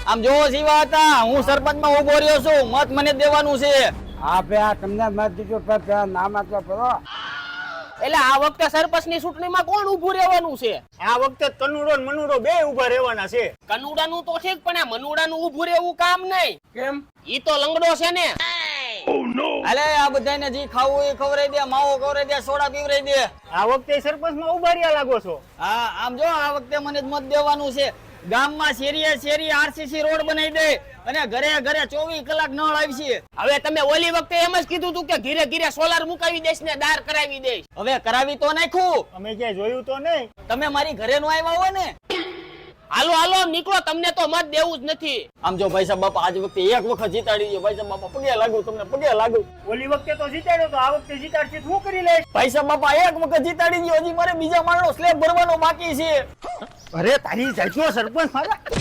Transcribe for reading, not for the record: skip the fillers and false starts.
આમ જોવો જીવા હતા, હું સરપંચમાં ઉભો રહ્યો છું, મત મને દેવાનું છે. હા ભાઈ તમને મત દીધો પણ નામ આપો પડો. એટલે આ વખતે સરપંચની ચૂંટણીમાં કોણ ઊભું રહેવાનું છે? આ વખતે કનુડો ને મનુડો બે ઉભા રહેવાના છે. કનુડાનું તો ઠીક, પણ આ મનુડાનું ઊભું રહેવું કામ નહીં. કેમ? ઈ તો લંગડો છે ને. અલે આ બધાને જી ખાવું એ ખવડાવી દે, માવો ખવડાવી દે, સોડા પીવડાવી દે. આ વખતે સરપંચમાં ઉભા રહ્યા લાગો છો. હા આમ જો આ વખતે મને જ મત દેવાનું છે. ગામમાં શેરીએ આરસીસી રોડ બનાવી દે અને ઘરે ઘરે 24 કલાક નળ આવશે. હવે તમે ઓલી વખતે એમ જ કીધું તું કે ઘીરે ઘીરે સોલાર મુકાવી દઈશ ને દાર કરાવી દઈશ. હવે કરાવી તો નાખ્યું. અમે ક્યાંય જોયું તો નહીં. તમે મારી ઘરે નો આવ્યા હોય ને. હાલો હાલો નીકળો, તમને તો મત દેવું જ નથી. આમ જો ભાઈ સાહેબ બાપા આજ વખતે એક વખત જીતાડી દો. ભાઈ સાહેબ બાપા પગે લાગુ, તમને પગે લાગુ. ઓલી વખતે તો જીતાડ્યો તો, આ વખતે જીતાડશે તો શું કરી લઈશ? ભાઈ સાહેબ બાપા એક વખત જીતાડી દો, હજી મારે બીજા માળનો સ્લેબ ભરવાનો બાકી છે. અરે તારી જાતનો સરપંચ મારા